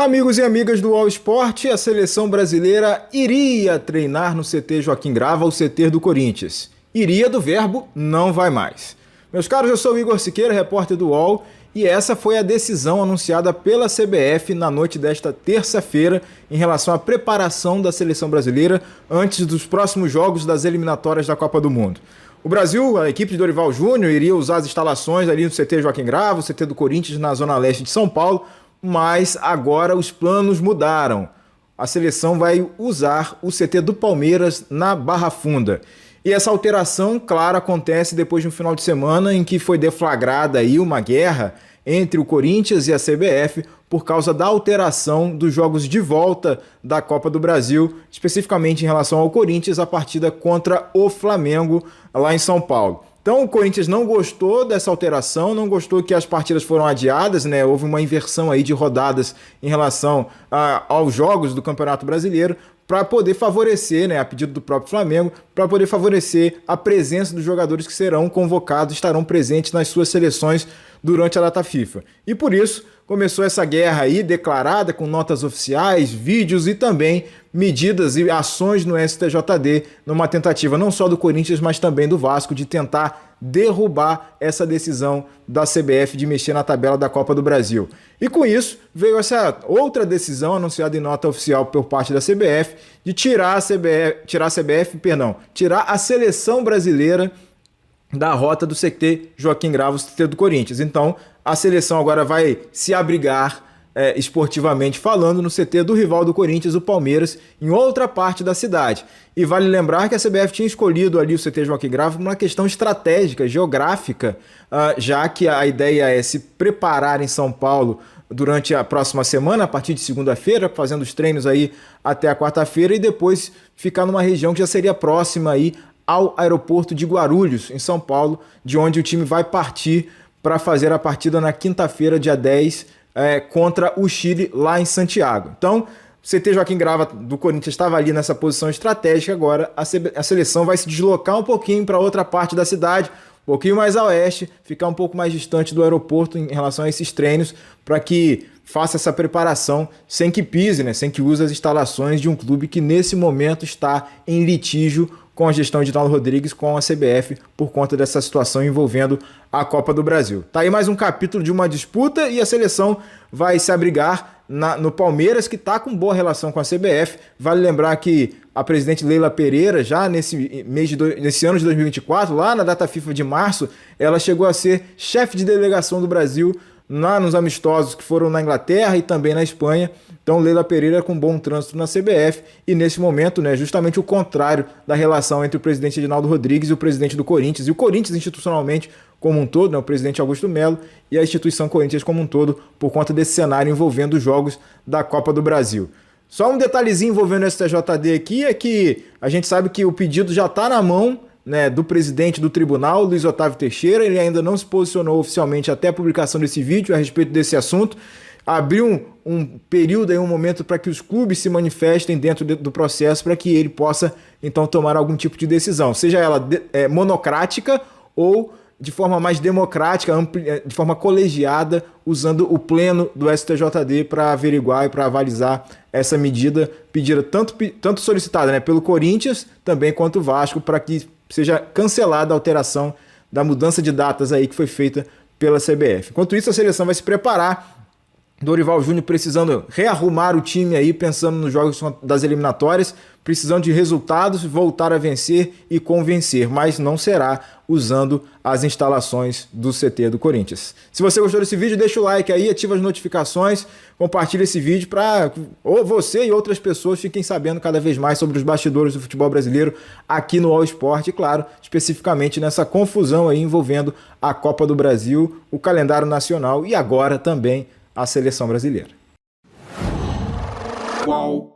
Amigos e amigas do All Sport, a seleção brasileira iria treinar no CT Joaquim Grava, o CT do Corinthians. Iria do verbo não vai mais. Meus caros, eu sou o Igor Siqueira, repórter do UOL, e essa foi a decisão anunciada pela CBF na noite desta terça-feira em relação à preparação da seleção brasileira antes dos próximos jogos das eliminatórias da Copa do Mundo. O Brasil, a equipe de Dorival Júnior, iria usar as instalações ali no CT Joaquim Grava, o CT do Corinthians na zona leste de São Paulo, mas agora os planos mudaram. A seleção vai usar o CT do Palmeiras na Barra Funda. E essa alteração, claro, acontece depois de um final de semana em que foi deflagrada aí uma guerra entre o Corinthians e a CBF por causa da alteração dos jogos de volta da Copa do Brasil, especificamente em relação ao Corinthians, a partida contra o Flamengo lá em São Paulo. Então o Corinthians não gostou dessa alteração, não gostou que as partidas foram adiadas, né? Houve uma inversão aí de rodadas em relação aos jogos do Campeonato Brasileiro para poder favorecer, né, a pedido do próprio Flamengo, para poder favorecer a presença dos jogadores que serão convocados, estarão presentes nas suas seleções durante a data FIFA. E por isso começou essa guerra aí declarada com notas oficiais, vídeos e também medidas e ações no STJD, numa tentativa não só do Corinthians, mas também do Vasco de tentar derrubar essa decisão da CBF de mexer na tabela da Copa do Brasil. E com isso veio essa outra decisão anunciada em nota oficial por parte da CBF de tirar a seleção brasileira da rota do CT Joaquim Grava, o CT do Corinthians. Então, a seleção agora vai se abrigar esportivamente falando no CT do rival do Corinthians, o Palmeiras, em outra parte da cidade. E vale lembrar que a CBF tinha escolhido ali o CT Joaquim Grava por uma questão estratégica, geográfica, já que a ideia é se preparar em São Paulo durante a próxima semana, a partir de segunda-feira, fazendo os treinos aí até a quarta-feira e depois ficar numa região que já seria próxima aí ao aeroporto de Guarulhos, em São Paulo, de onde o time vai partir para fazer a partida na quinta-feira, dia 10, contra o Chile, lá em Santiago. Então, o CT Joaquim Grava do Corinthians estava ali nessa posição estratégica, agora a seleção vai se deslocar um pouquinho para outra parte da cidade, um pouquinho mais a oeste, ficar um pouco mais distante do aeroporto em relação a esses treinos, para que faça essa preparação sem que pise, né, sem que use as instalações de um clube que nesse momento está em litígio com a gestão de Naldo Rodrigues, com a CBF, por conta dessa situação envolvendo a Copa do Brasil. Tá aí mais um capítulo de uma disputa e a seleção vai se abrigar no Palmeiras, que está com boa relação com a CBF. Vale lembrar que a presidente Leila Pereira, já nesse ano de 2024, lá na data FIFA de março, ela chegou a ser chefe de delegação do Brasil lá nos amistosos que foram na Inglaterra e também na Espanha. Então Leila Pereira com bom trânsito na CBF e nesse momento, né, justamente o contrário da relação entre o presidente Edinaldo Rodrigues e o presidente do Corinthians, e o Corinthians institucionalmente como um todo, né, o presidente Augusto Melo, e a instituição Corinthians como um todo, por conta desse cenário envolvendo os jogos da Copa do Brasil. Só um detalhezinho envolvendo o STJD aqui é que a gente sabe que o pedido já está na mão, né, do presidente do tribunal, Luiz Otávio Teixeira. Ele ainda não se posicionou oficialmente até a publicação desse vídeo a respeito desse assunto. Abriu um período, um momento para que os clubes se manifestem dentro do processo para que ele possa então tomar algum tipo de decisão, seja ela monocrática ou de forma mais democrática, de forma colegiada, usando o pleno do STJD para averiguar e para avalizar essa medida pedida tanto solicitada, né, pelo Corinthians também quanto o Vasco, para que seja cancelada a alteração da mudança de datas aí que foi feita pela CBF. Enquanto isso, a seleção vai se preparar. Dorival Júnior precisando rearrumar o time aí, pensando nos jogos das eliminatórias, precisando de resultados, voltar a vencer e convencer, mas não será usando as instalações do CT do Corinthians. Se você gostou desse vídeo, deixa o like aí, ativa as notificações, compartilha esse vídeo para você e outras pessoas fiquem sabendo cada vez mais sobre os bastidores do futebol brasileiro aqui no All Sport, e claro, especificamente nessa confusão aí envolvendo a Copa do Brasil, o calendário nacional e agora também a seleção brasileira. Uau.